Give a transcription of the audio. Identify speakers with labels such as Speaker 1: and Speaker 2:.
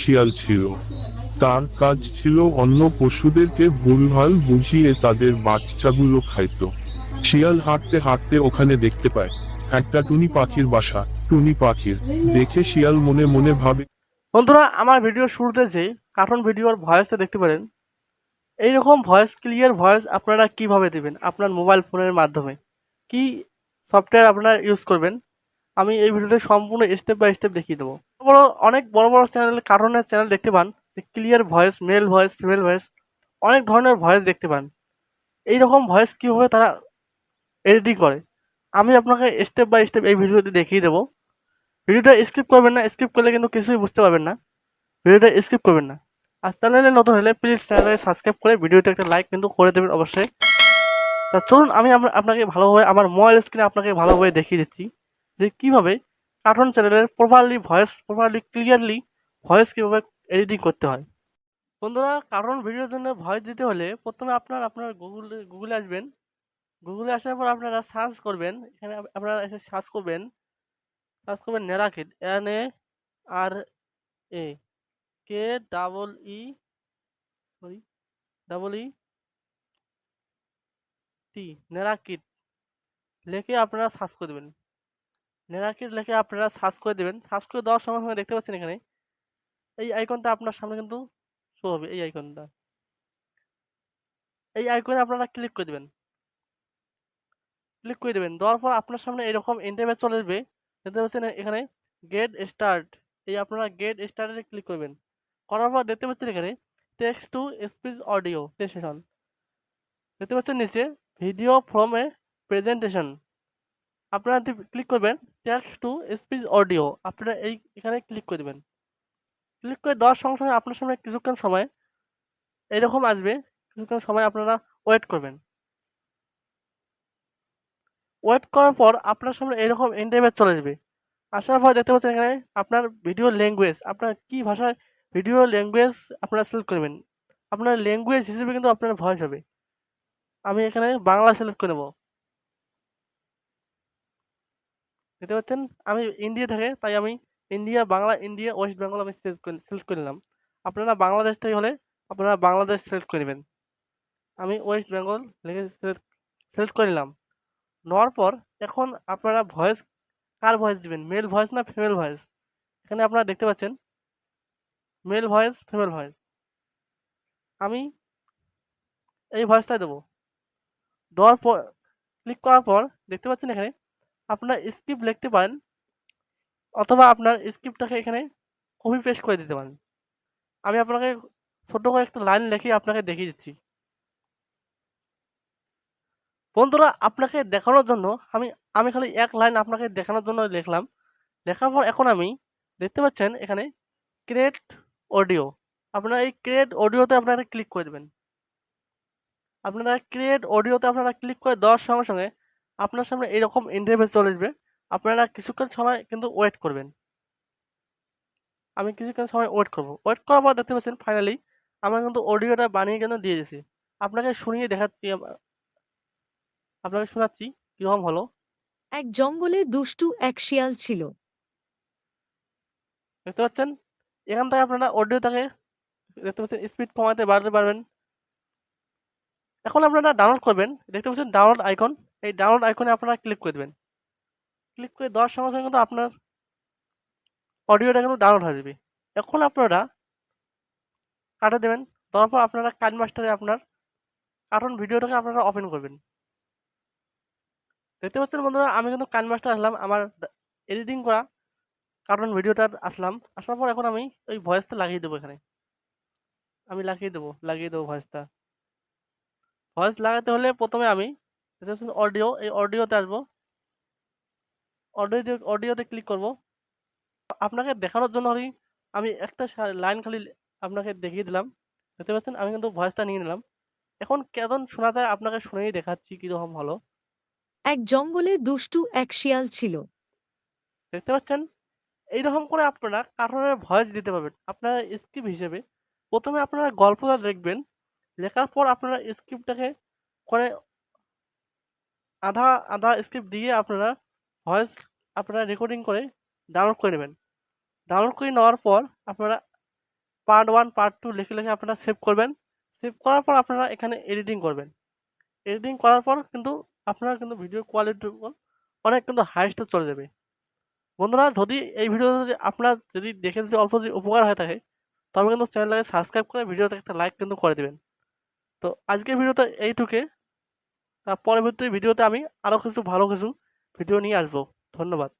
Speaker 1: শিয়াল ছিল। তার কাজ ছিল অন্য পশুদেরকে ভুলভাল বুঝিয়ে তাদের বাচ্চাগুলো খাইতো। শিয়াল হাঁটতে হাঁটতে ওখানে দেখতে পায় একটা টুনি পাখির বাসা। টুনি পাখির দেখে শিয়াল মনে মনে ভাবে,
Speaker 2: বন্ধুরা, আমার ভিডিও শুরুতে যে কার্টুন ভিডিওর ভয়েসটা দেখতে পারেন, এইরকম ভয়েস, ক্লিয়ার ভয়েস আপনারা কিভাবে দিবেন আপনার মোবাইল ফোনের মাধ্যমে, কি সফটওয়্যার আপনারা ইউজ করবেন, আমি এই ভিডিওতে সম্পূর্ণ স্টেপ বাই স্টেপ দেখিয়ে দেবো। অনেক বড় বড় চ্যানেল, কার্টুনের চ্যানেল দেখতে পান যে clear voice, mail voice, female voice, অনেক ধরনের ভয়েস দেখতে পান। এইরকম ভয়েস কীভাবে তারা এডিটিং করে, আমি আপনাকে স্টেপ বাই স্টেপ এই ভিডিওতে দেখিয়ে দেবো। ভিডিওটা স্কিপ করবেন না, স্কিপ করলে কিন্তু কিছুই বুঝতে পারবেন না। ভিডিওটা স্কিপ করবেন না। আর চ্যানেলে নতুন হলে প্লিজ চ্যানেলটাকে সাবস্ক্রাইব করে ভিডিওতে একটা লাইক কিন্তু করে দেবেন অবশ্যই। তা চলুন, আমি আপনাকে ভালোভাবে আমার মোবাইল স্ক্রিনে আপনাকে ভালোভাবে দেখিয়ে দিচ্ছি যে কীভাবে কার্টুন চ্যানেলের প্রপারলি ক্লিয়ারলি ভয়েস কীভাবে এডিটিং করতে হয়। বন্ধুরা, কার্টুন ভিডিওর জন্য ভয়েস দিতে হলে প্রথমে আপনার গুগলে আসবেন। গুগলে আসার পর আপনারা সার্চ করবেন, এখানে আপনারা এসে সার্চ করবেন নেরাকিড, NARA কে double E sorry double E T নেরাকিড লিখে আপনারা সার্চ করে দেবেন। নেরাকিড লিখে আপনারা সার্চ করে দেবেন। সার্চ করে দেওয়ার সঙ্গে সঙ্গে দেখতে পাচ্ছেন এখানে এই আইকনটা আপনার সামনে কিন্তু শো হবে। এই আইকনে আপনারা ক্লিক করে দেবেন। দেওয়ার পর আপনার সামনে এরকম ইন্টারফেস চলে আসবে। দেখতে পাচ্ছেন এখানে গেট স্টার্ট, এই আপনারা গেট স্টার্টে ক্লিক করবেন। করার পর দেখতে পাচ্ছেন এখানে text to speech audio session, দেখতে পাচ্ছেন নিচে ভিডিও ফ্রম এ প্রেজেন্টেশন, আপনারা ক্লিক করবেন টেক্সট টু স্পিচ অডিও, আপনারা এখানে ক্লিক করে দেবেন। ক্লিক করে দেওয়ার সঙ্গে সঙ্গে আপনার সামনে কিছুক্ষণ সময় এরকম আসবে। কিছুক্ষণ সময় আপনারা ওয়েট করবেন। ওয়েট করার পর আপনার সামনে এরকম ইন্টারফেস চলে আসবে। আসার পর দেখতে পাচ্ছেন এখানে আপনার ভিডিও ল্যাঙ্গুয়েজ, আপনার কী ভাষায় ভিডিও ল্যাঙ্গুয়েজ আপনারা সিলেক্ট করবেন। আপনার ল্যাঙ্গুয়েজ হিসেবে কিন্তু আপনার ভয়েস হবে। আমি এখানে বাংলা সিলেক্ট করে নেব। দেখতে পাচ্ছেন আমি ইন্ডিয়া থেকে, তাই আমি India, Bangla, India, West Bengal আমি সিলেক্ট করে নিলাম। আপনারা বাংলাদেশ থেকে হলে আপনারা বাংলাদেশ সিলেক্ট করে নেবেন। আমি ওয়েস্ট বেঙ্গল লিখে সিলেক্ট করে নিলাম। নেওয়ার পর এখন আপনারা ভয়েস, কার ভয়েস দিবেন, মেল ভয়েস না ফিমেল ভয়েস, এখানে আপনারা দেখতে পাচ্ছেন মেল ভয়েস, ফিমেল ভয়েস। আমি এই ভয়েসটাই দেবো। দেওয়ার পর ক্লিক করার পর দেখতে পাচ্ছেন এখানে আপনারা স্ক্রিপ্ট লিখতে পারেন, অথবা আপনার স্ক্রিপ্টটাকে এখানে কপি পেস্ট করে দিতে পারেন। আমি আপনাকে ছোট করে একটা লাইন লিখে আপনাকে দেখিয়ে দিচ্ছি। বন্ধুরা, আপনাকে দেখানোর জন্য আমি আমি খালি এক লাইন আপনাকে দেখানোর জন্য লিখলাম। লেখার পর এখন আমি দেখতে পাচ্ছেন এখানে ক্রিয়েট অডিও, আপনারা এই ক্রিয়েট অডিওতে আপনারা ক্লিক করে দেবেন। আপনারা ক্রিয়েট অডিওতে আপনারা ক্লিক করে দেওয়ার সঙ্গে সঙ্গে আপনার সামনে এরকম ইন্টারফেস চলে আসবে। আপনারা কিছুক্ষণ সময় কিন্তু ওয়েট করবেন। আমি কিছুক্ষণ সময় ওয়েট করব। ওয়েট করার পর দেখতে পাচ্ছেন ফাইনালি আমরা কিন্তু অডিওটা বানিয়ে কিন্তু দিয়ে দিয়েছি। আপনাকে শুনিয়ে দেখাচ্ছি, আপনাকে শোনাচ্ছি কীরকম হলো।
Speaker 3: এক জঙ্গলে দুষ্টু এক শিয়াল ছিল।
Speaker 2: দেখতে পাচ্ছেন এখান থেকে আপনারা অডিওটাকে দেখতে পাচ্ছেন স্পিড কমাতে বাড়াতে পারবেন। এখন আপনারা ডাউনলোড করবেন, দেখতে পাচ্ছেন ডাউনলোড আইকন, এই ডাউনলোড আইকনে আপনারা ক্লিক করে দেবেন। ক্লিক করে দেওয়ার সঙ্গে সঙ্গে কিন্তু আপনার অডিওটা কিন্তু ডাউনলোড হয়ে যাবে। এখন আপনারা কাটে দেবেন। দেওয়ার পর আপনারা কাইন মাস্টারে আপনার কার্টুন ভিডিওটাকে আপনারা ওপেন করবেন। দেখতে পাচ্ছেন বন্ধুরা, আমি কিন্তু কাইন মাস্টার আসলাম, আমার এডিটিং করা কার্টুন ভিডিওটা আসলাম। আসার পর এখন আমি ওই ভয়েসটা লাগিয়ে দেবো। এখানে আমি লাগিয়ে দেবো ভয়েসটা। ভয়েস লাগাতে হলে প্রথমে আমি দেখতে পাচ্ছেন অডিও, এই অডিওতে আসবো। অডিওতে ক্লিক করব। আপনাকে দেখানোর জন্য আমি একটা লাইন খালি আপনাকে দেখিয়ে দিলাম। দেখতে পাচ্ছেন আমি কিন্তু ভয়েসটা নিয়ে নিলাম। এখন কেমন শোনা যায় আপনাকে শুনেই দেখাচ্ছি কীরকম হলো।
Speaker 3: এক জঙ্গলে দুষ্টু এক শিয়াল ছিল।
Speaker 2: দেখতে পাচ্ছেন এইরকম করে আপনারা কার্টুনের ভয়েস দিতে পারবেন আপনারা স্ক্রিপ্ট হিসেবে। প্রথমে আপনারা গল্পটা লিখবেন, লেখার পর আপনারা স্ক্রিপ্টটাকে করে আধা আধা স্ক্রিপ্ট দিয়ে আপনারা ভয়েস আপনারা রেকর্ডিং করে ডাউনলোড করে নেবেন। ডাউনলোড করে নেওয়ার পর আপনারা পার্ট 1 পার্ট 2 লিখে লিখে আপনারা সেভ করবেন। সেভ করার পর আপনারা এখানে এডিটিং করবেন। এডিটিং করার পর কিন্তু আপনার কিন্তু ভিডিও কোয়ালিটি অনেক কিন্তু হাইয়েস্টে চলে যাবে। বন্ধুরা, যদি এই ভিডিওটা যদি আপনার যদি দেখে যদি অল্প যদি উপকার হয়ে থাকে, তবে কিন্তু চ্যানেলটাকে সাবস্ক্রাইব করে ভিডিওতে একটা লাইক কিন্তু করে দিবেন। তো আজকের ভিডিওটা এইটুকুই। পরবর্তী ভিডিওতে আমি আরও কিছু ভালো কিছু ভিডিও নিয়ে আসবো। ধন্যবাদ।